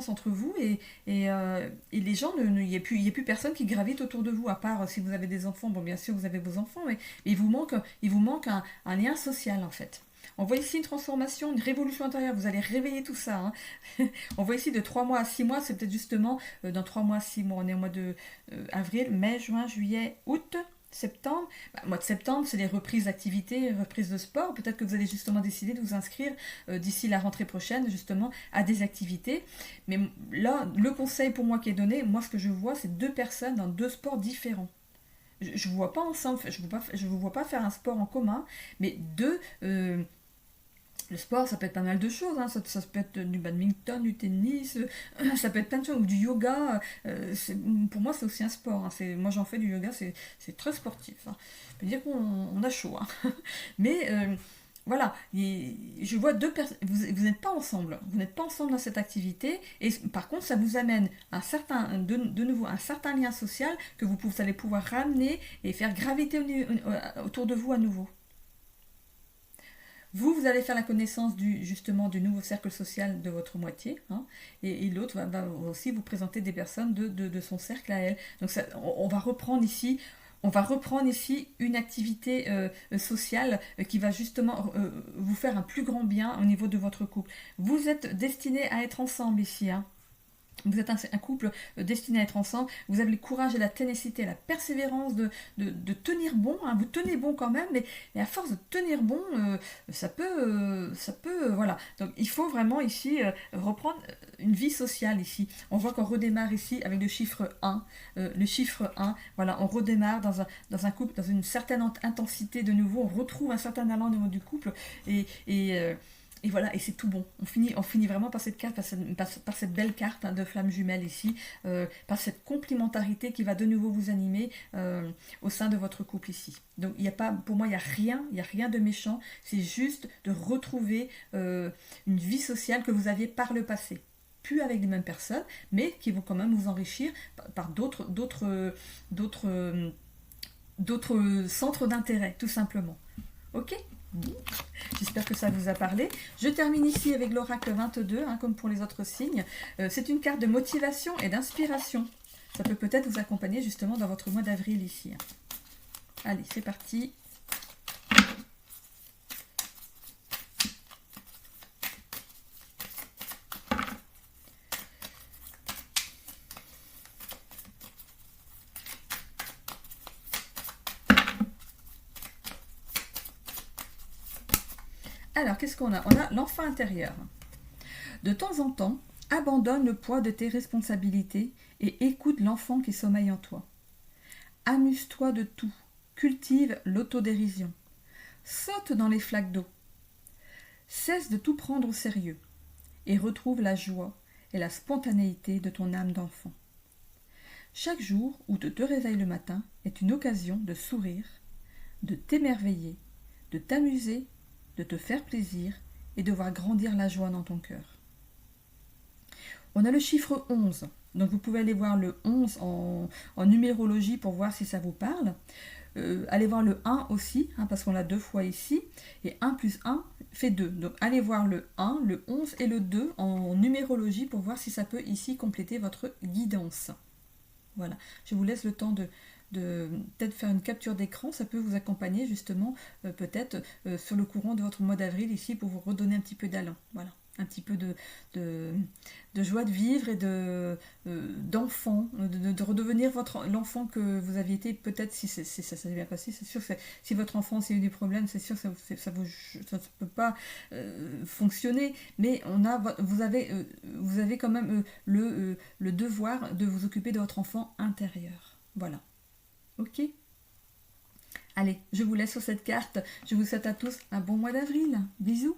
[SPEAKER 1] entre vous et les gens, il n'y a plus personne qui gravite autour de vous, à part si vous avez des enfants. Bon, bien sûr, vous avez vos enfants, mais il vous manque un lien social en fait. On voit ici une transformation, une révolution intérieure, vous allez réveiller tout ça. Hein. On voit ici de 3 mois à 6 mois, c'est peut-être justement dans 3 mois à 6 mois, on est au mois de avril, mai, juin, juillet, août. Septembre, mois de septembre, c'est les reprises d'activités, reprises de sport. Peut-être que vous allez justement décider de vous inscrire d'ici la rentrée prochaine, justement, à des activités. Mais là, le conseil pour moi qui est donné, moi ce que je vois, c'est 2 personnes dans 2 sports différents. Je ne vous vois pas ensemble, je ne vous vois pas faire un sport en commun, mais deux. Le sport, ça peut être pas mal de choses, hein. Ça peut être du badminton, du tennis, ça peut être plein de choses, ou du yoga. Pour moi, c'est aussi un sport. Hein. Moi, j'en fais du yoga, c'est très sportif. Hein. Je peux dire qu'on a chaud. Hein. Mais voilà, je vois 2 personnes. Vous n'êtes pas ensemble. Vous n'êtes pas ensemble dans cette activité. Et par contre, ça vous amène de nouveau un certain lien social que vous allez pouvoir ramener et faire graviter autour de vous à nouveau. Vous allez faire la connaissance justement du nouveau cercle social de votre moitié, hein, et l'autre va aussi vous présenter des personnes de son cercle à elle. Donc on va reprendre ici une activité sociale qui va justement vous faire un plus grand bien au niveau de votre couple. Vous êtes destinés à être ensemble ici, hein. Vous êtes un couple destiné à être ensemble. Vous avez le courage et la ténacité, la persévérance de tenir bon. Hein. Vous tenez bon quand même, mais à force de tenir bon, ça peut, voilà. Donc il faut vraiment ici reprendre une vie sociale ici. On voit qu'on redémarre ici avec le chiffre 1. Le chiffre 1, voilà, on redémarre dans un couple, dans une certaine intensité de nouveau. On retrouve un certain allant au niveau du couple et voilà, et c'est tout bon. On finit vraiment par cette carte, par cette belle carte hein, de flamme jumelle ici, par cette complémentarité qui va de nouveau vous animer au sein de votre couple ici. Donc pour moi, il n'y a rien de méchant, c'est juste de retrouver une vie sociale que vous aviez par le passé. Plus avec les mêmes personnes, mais qui vont quand même vous enrichir par d'autres centres d'intérêt, tout simplement. Ok ? J'espère que ça vous a parlé. Je termine ici avec l'oracle 22, hein, comme pour les autres signes. C'est une carte de motivation et d'inspiration. Ça peut peut-être vous accompagner justement dans votre mois d'avril ici. Allez, c'est parti. Alors, qu'est-ce qu'on a ? On a l'enfant intérieur. De temps en temps, abandonne le poids de tes responsabilités et écoute l'enfant qui sommeille en toi. Amuse-toi de tout, cultive l'autodérision. Saute dans les flaques d'eau. Cesse de tout prendre au sérieux et retrouve la joie et la spontanéité de ton âme d'enfant. Chaque jour où tu te réveilles le matin est une occasion de sourire, de t'émerveiller, de t'amuser, de te faire plaisir et de voir grandir la joie dans ton cœur. On a le chiffre 11. Donc vous pouvez aller voir le 11 en numérologie pour voir si ça vous parle. Allez voir le 1 aussi, hein, parce qu'on l'a 2 fois ici. Et 1 plus 1 fait 2. Donc allez voir le 1, le 11 et le 2 en numérologie pour voir si ça peut ici compléter votre guidance. Voilà, je vous laisse le temps de peut-être faire une capture d'écran, ça peut vous accompagner justement peut-être sur le courant de votre mois d'avril ici pour vous redonner un petit peu d'allant. Voilà, un petit peu de joie de vivre et d'enfant, de redevenir l'enfant que vous aviez été, peut-être si ça s'est bien passé. C'est sûr que si votre enfance a eu des problèmes, c'est sûr que ça ne peut pas fonctionner, mais vous avez quand même le devoir de vous occuper de votre enfant intérieur. Voilà. Ok. Allez, je vous laisse sur cette carte. Je vous souhaite à tous un bon mois d'avril. Bisous.